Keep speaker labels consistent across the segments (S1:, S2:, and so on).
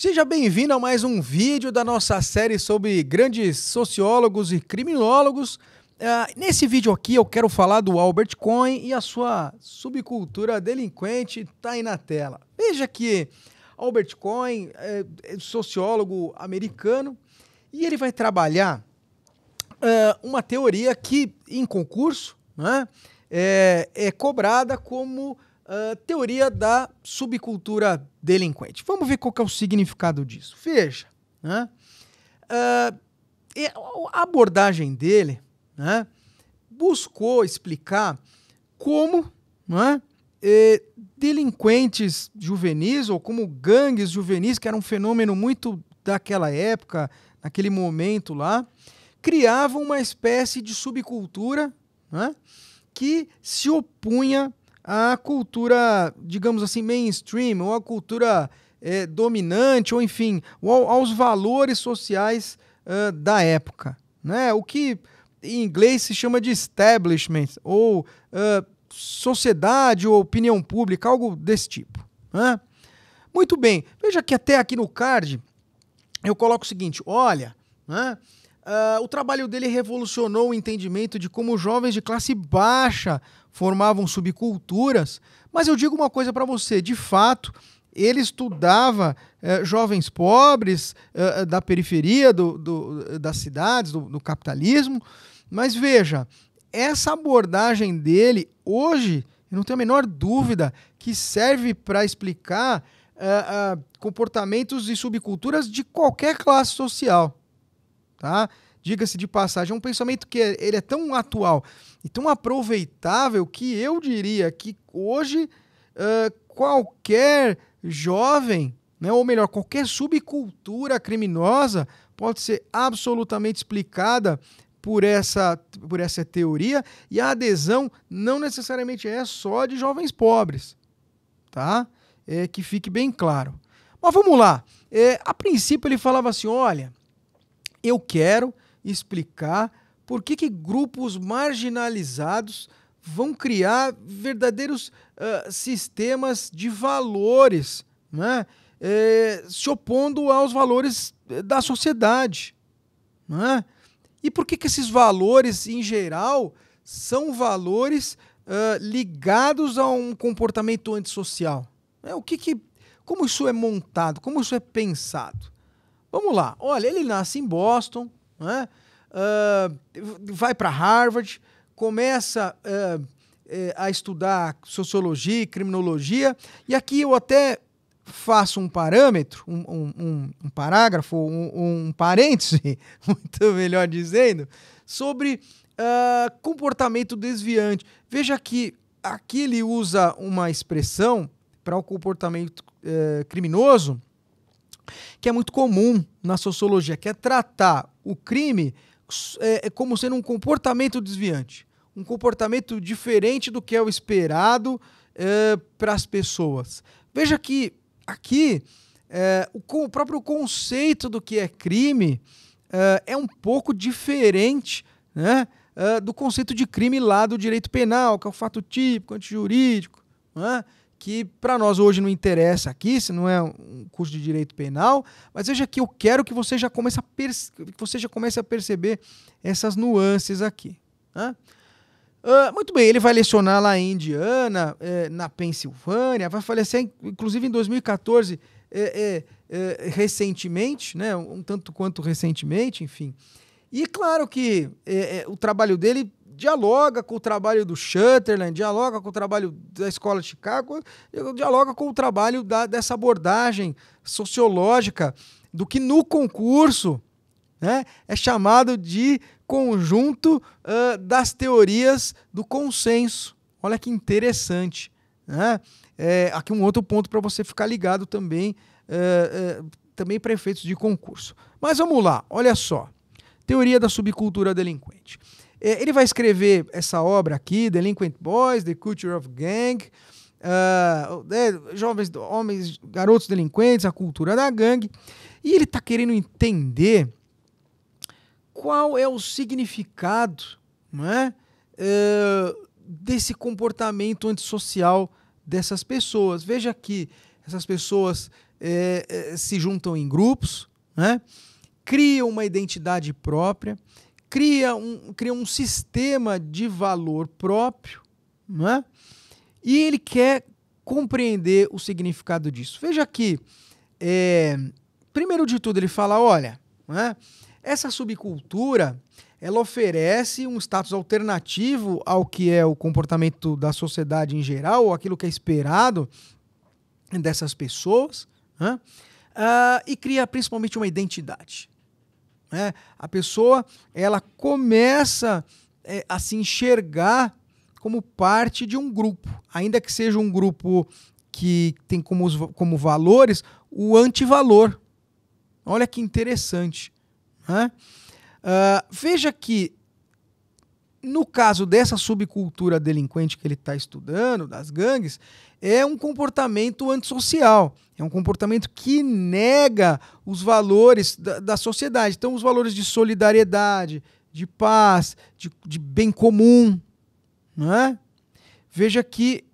S1: Seja bem-vindo a mais um vídeo da nossa série sobre grandes sociólogos e criminólogos. Nesse vídeo aqui eu quero falar do Albert Cohen e a sua subcultura delinquente. Está aí na tela. Veja que Albert Cohen é sociólogo americano e ele vai trabalhar uma teoria que em concurso, né, é cobrada como teoria da subcultura delinquente. Vamos ver qual que é o significado disso. Veja, né? A abordagem dele, né, buscou explicar como, né, delinquentes juvenis ou como gangues juvenis, que era um fenômeno muito daquela época, naquele momento lá, criavam uma espécie de subcultura, né, que se opunha à cultura, digamos assim, mainstream, ou à cultura dominante, ou enfim, aos valores sociais da época, né? O que em inglês se chama de establishment, ou sociedade, ou opinião pública, algo desse tipo, né? Muito bem, veja que até aqui no card eu coloco o seguinte, olha, né? O trabalho dele revolucionou o entendimento de como jovens de classe baixa formavam subculturas, mas eu digo uma coisa para você, de fato, ele estudava jovens pobres da periferia das cidades, do capitalismo, mas veja, essa abordagem dele, hoje, eu não tenho a menor dúvida, que serve para explicar comportamentos e subculturas de qualquer classe social. Tá? Diga-se de passagem, é um pensamento que ele é tão atual e tão aproveitável que eu diria que hoje qualquer jovem, né, ou melhor, qualquer subcultura criminosa pode ser absolutamente explicada por essa teoria, e a adesão não necessariamente é só de jovens pobres, tá? Que fique bem claro. Mas vamos lá. A princípio ele falava assim, olha, eu quero explicar por que grupos marginalizados vão criar verdadeiros sistemas de valores, né, se opondo aos valores da sociedade. Né? E por que esses valores, em geral, são valores ligados a um comportamento antissocial? Como isso é montado? Como isso é pensado? Vamos lá, olha, ele nasce em Boston, né? Vai para Harvard, começa a estudar sociologia e criminologia, e aqui eu até faço um parâmetro, um parágrafo, um parêntese, muito melhor dizendo, sobre comportamento desviante. Veja que aqui ele usa uma expressão para o comportamento criminoso, que é muito comum na sociologia, que é tratar o crime como sendo um comportamento desviante, um comportamento diferente do que é o esperado para as pessoas. Veja que aqui o próprio conceito do que é crime é um pouco diferente, né, do conceito de crime lá do direito penal, que é o fato típico, antijurídico, né, que para nós hoje não interessa aqui, se não é um curso de direito penal, mas veja que eu quero que você já comece a perceber essas nuances aqui. Né? Muito bem, ele vai lecionar lá em Indiana, na Pensilvânia, vai falecer inclusive em 2014, recentemente, né? Um tanto quanto recentemente, enfim. E claro que o trabalho dele dialoga com o trabalho do Sutherland, dialoga com o trabalho da Escola de Chicago, dialoga com o trabalho dessa abordagem sociológica do que no concurso, né, é chamado de conjunto das teorias do consenso. Olha que interessante. Né? Aqui um outro ponto para você ficar ligado também, também para efeitos de concurso. Mas vamos lá, olha só. Teoria da subcultura delinquente. Ele vai escrever essa obra aqui, Delinquent Boys, The Culture of Gang, homens, garotos delinquentes, a cultura da gangue, e ele está querendo entender qual é o significado, né, desse comportamento antissocial dessas pessoas. Veja que essas pessoas se juntam em grupos, né? Criam uma identidade própria, criam um sistema de valor próprio, né? E ele quer compreender o significado disso. Veja que, primeiro de tudo, ele fala, olha, né, essa subcultura, ela oferece um status alternativo ao que é o comportamento da sociedade em geral, ou aquilo que é esperado dessas pessoas, né? E cria principalmente uma identidade. Né? A pessoa, ela começa a se enxergar como parte de um grupo, ainda que seja um grupo que tem como valores o antivalor. Olha que interessante. Né? Veja que, no caso dessa subcultura delinquente que ele está estudando, das gangues, é um comportamento antissocial, é um comportamento que nega os valores da sociedade. Então, os valores de solidariedade, de paz, de bem comum. Né? Veja que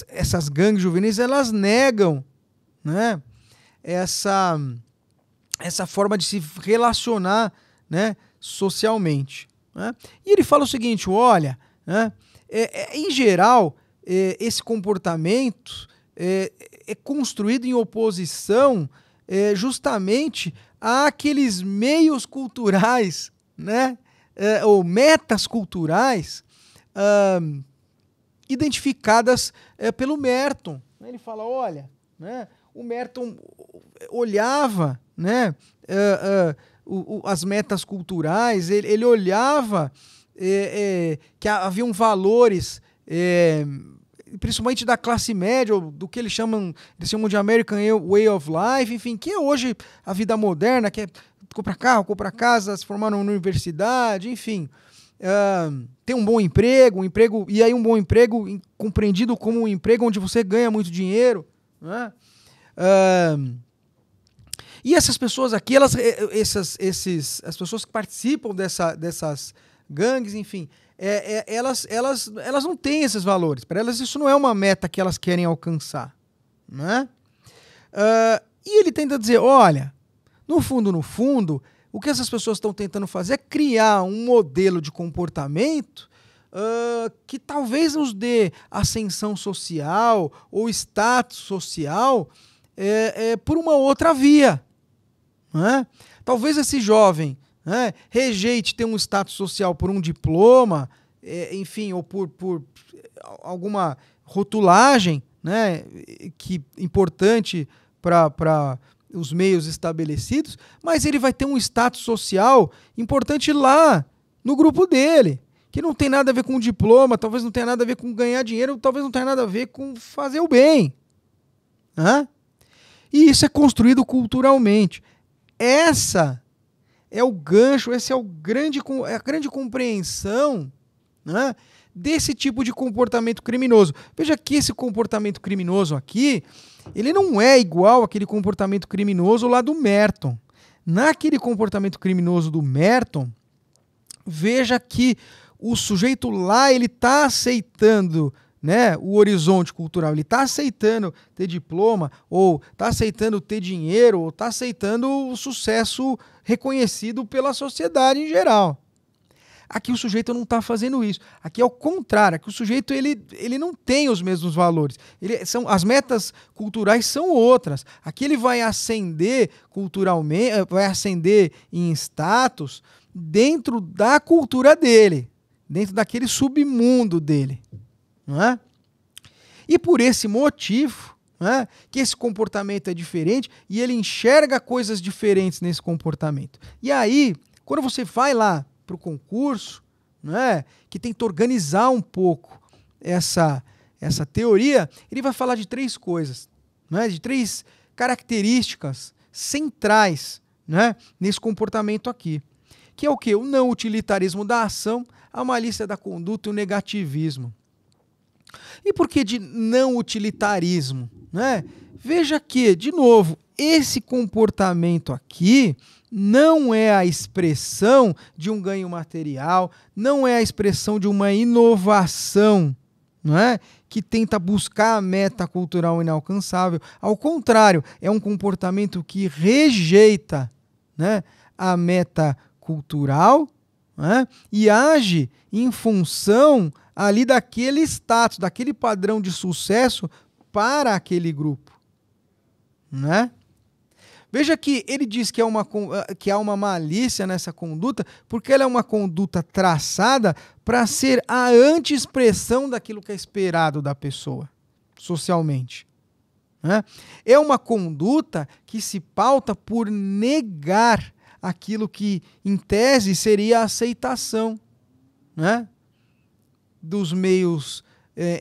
S1: essas gangues juvenis, elas negam, né, essa forma de se relacionar, né, socialmente. Né? E ele fala o seguinte, olha, né, em geral, esse comportamento é construído em oposição justamente àqueles meios culturais, né, ou metas culturais identificadas pelo Merton. Ele fala, olha, né, o Merton olhava, né, as metas culturais, ele olhava que haviam valores, principalmente da classe média, ou do que eles chamam de American Way of Life, enfim, que é hoje a vida moderna, que é comprar carro, comprar casa, se formar numa universidade, enfim, ter um bom emprego, e aí um bom emprego compreendido como um emprego onde você ganha muito dinheiro, né? E essas pessoas aqui, as pessoas que participam dessas gangues, enfim, elas não têm esses valores. Para elas isso não é uma meta que elas querem alcançar, né? E ele tenta dizer, olha, no fundo, o que essas pessoas estão tentando fazer é criar um modelo de comportamento que talvez nos dê ascensão social ou status social por uma outra via. Né? Talvez esse jovem, né, rejeite ter um status social por um diploma, enfim, ou por alguma rotulagem, né, importante para os meios estabelecidos, mas ele vai ter um status social importante lá no grupo dele, que não tem nada a ver com o diploma, talvez não tenha nada a ver com ganhar dinheiro, talvez não tenha nada a ver com fazer o bem. Né? E isso é construído culturalmente. Essa é o gancho, essa é a grande compreensão, né, desse tipo de comportamento criminoso. Veja que esse comportamento criminoso aqui, ele não é igual àquele comportamento criminoso lá do Merton. Naquele comportamento criminoso do Merton, veja que o sujeito lá, ele está aceitando, né, o horizonte cultural, ele está aceitando ter diploma, ou está aceitando ter dinheiro, ou está aceitando o sucesso reconhecido pela sociedade em geral. Aqui o sujeito não está fazendo isso. Aqui é o contrário, aqui o sujeito ele não tem os mesmos valores. As metas culturais são outras. Aqui ele vai ascender culturalmente, vai ascender em status dentro da cultura dele, dentro daquele submundo dele. Não é? E por esse motivo, né, que esse comportamento é diferente e ele enxerga coisas diferentes nesse comportamento. E aí, quando você vai lá para o concurso, né, que tenta organizar um pouco essa teoria, ele vai falar de 3 coisas, né, de 3 características centrais, né, nesse comportamento aqui. Que é o quê? O não utilitarismo da ação, a malícia da conduta e o negativismo. E por que de não utilitarismo? Né? Veja que, de novo, esse comportamento aqui não é a expressão de um ganho material, não é a expressão de uma inovação, não é? Que tenta buscar a meta cultural inalcançável. Ao contrário, é um comportamento que rejeita, né, a meta cultural, né, e age em função ali daquele status, daquele padrão de sucesso para aquele grupo, né? Veja que ele diz que há uma malícia nessa conduta, porque ela é uma conduta traçada para ser a anti-expressão daquilo que é esperado da pessoa, socialmente, né? É uma conduta que se pauta por negar aquilo que, em tese, seria a aceitação, né, dos meios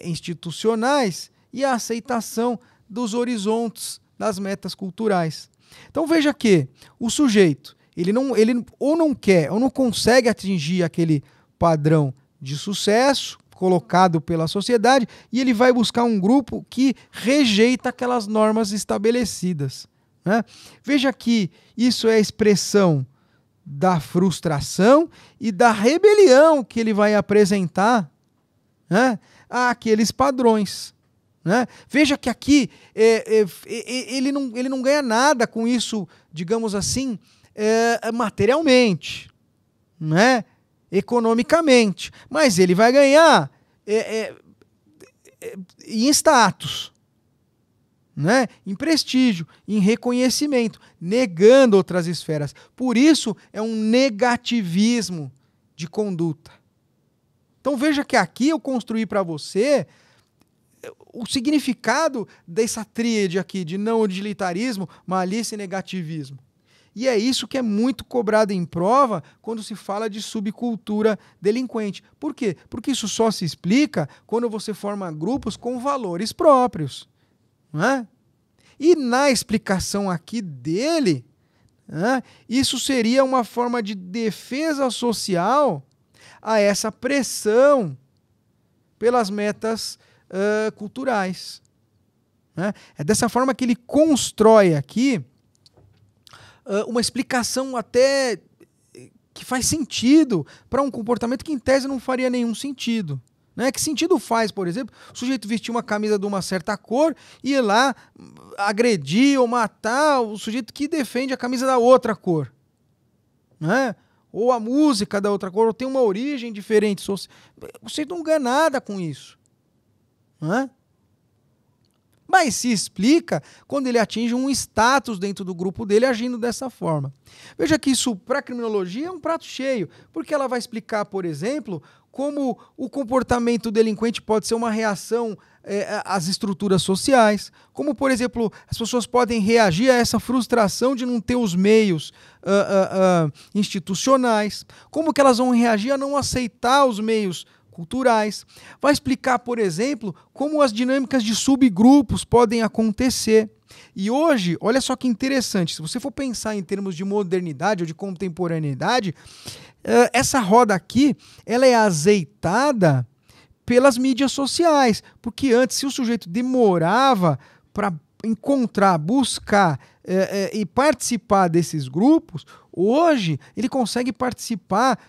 S1: institucionais e a aceitação dos horizontes, das metas culturais. Então veja que o sujeito, ele ou não quer ou não consegue atingir aquele padrão de sucesso colocado pela sociedade e ele vai buscar um grupo que rejeita aquelas normas estabelecidas, né? Veja que isso é a expressão da frustração e da rebelião que ele vai apresentar, né, àqueles padrões, né? Veja que aqui ele não ganha nada com isso, digamos assim, materialmente, né? Economicamente, mas ele vai ganhar em status, né? Em prestígio, em reconhecimento, negando outras esferas. Por isso é um negativismo de conduta. Então veja que aqui eu construí para você o significado dessa tríade aqui de não utilitarismo, malícia e negativismo. E é isso que é muito cobrado em prova quando se fala de subcultura delinquente. Por quê? Porque isso só se explica quando você forma grupos com valores próprios, não é? E na explicação aqui dele, né, isso seria uma forma de defesa social a essa pressão pelas metas culturais, né? É dessa forma que ele constrói aqui uma explicação até que faz sentido para um comportamento que em tese não faria nenhum sentido, né? Que sentido faz, por exemplo, o sujeito vestir uma camisa de uma certa cor e ir lá agredir ou matar o sujeito que defende a camisa da outra cor, né? Ou a música da outra cor, ou tem uma origem diferente. Você não ganha nada com isso, né? Mas se explica quando ele atinge um status dentro do grupo dele agindo dessa forma. Veja que isso, para a criminologia, é um prato cheio, porque ela vai explicar, por exemplo, como o comportamento delinquente pode ser uma reação às estruturas sociais, como, por exemplo, as pessoas podem reagir a essa frustração de não ter os meios institucionais, como que elas vão reagir a não aceitar os meios culturais. Vai explicar, por exemplo, como as dinâmicas de subgrupos podem acontecer. E hoje, olha só que interessante, se você for pensar em termos de modernidade ou de contemporaneidade, essa roda aqui, ela é azeitada pelas mídias sociais, porque antes, se o sujeito demorava para encontrar, buscar e participar desses grupos, hoje ele consegue participar,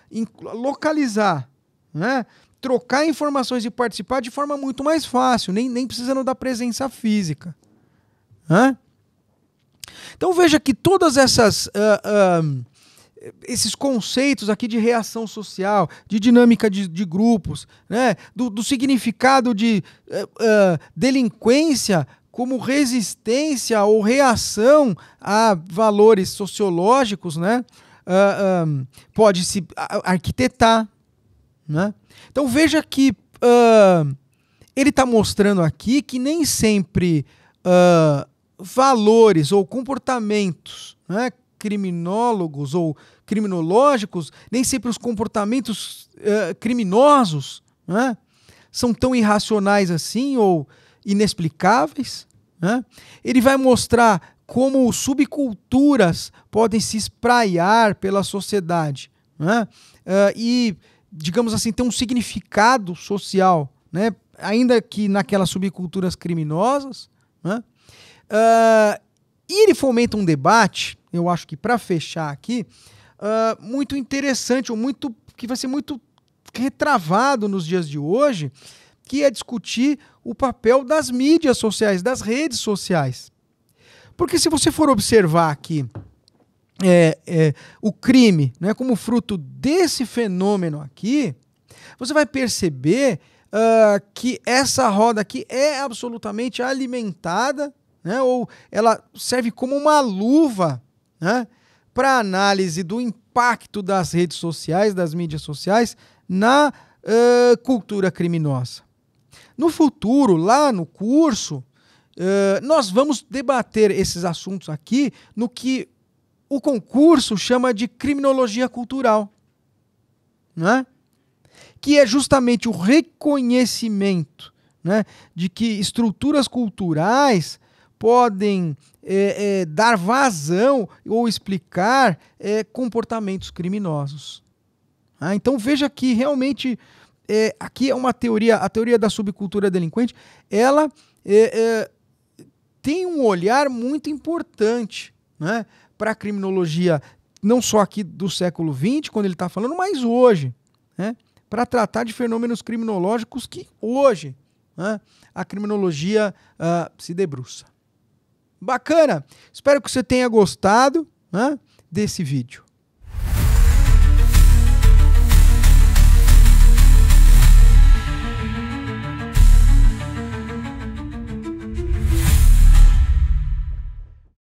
S1: localizar, né? Trocar informações e participar de forma muito mais fácil, nem precisando da presença física, né? Então veja que todas esses conceitos aqui de reação social, de dinâmica de grupos, né, do significado de delinquência como resistência ou reação a valores sociológicos, né, pode se arquitetar, né? Então veja que ele está mostrando aqui que nem sempre valores ou comportamentos, né, criminólogos ou criminológicos, nem sempre os comportamentos criminosos, né, são tão irracionais assim ou inexplicáveis, né? Ele vai mostrar como subculturas podem se espraiar pela sociedade, né? E, digamos assim, ter um significado social, né? Ainda que naquelas subculturas criminosas, né? E ele fomenta um debate, eu acho que para fechar aqui, muito interessante, ou muito que vai ser muito retravado nos dias de hoje, que é discutir o papel das mídias sociais, das redes sociais. Porque se você for observar aqui o crime, né, como fruto desse fenômeno aqui, você vai perceber que essa roda aqui é absolutamente alimentada, né, ou ela serve como uma luva, né, para análise do impacto das redes sociais, das mídias sociais, na cultura criminosa. No futuro, lá no curso, nós vamos debater esses assuntos aqui no que o concurso chama de criminologia cultural, né? Que é justamente o reconhecimento, né, de que estruturas culturais podem dar vazão ou explicar comportamentos criminosos. Então veja que realmente aqui é uma teoria, a teoria da subcultura delinquente, ela tem um olhar muito importante, né, para a criminologia, não só aqui do século XX, quando ele está falando, mas hoje, né, para tratar de fenômenos criminológicos que hoje, né, a criminologia se debruça. Bacana! Espero que você tenha gostado, né, desse vídeo.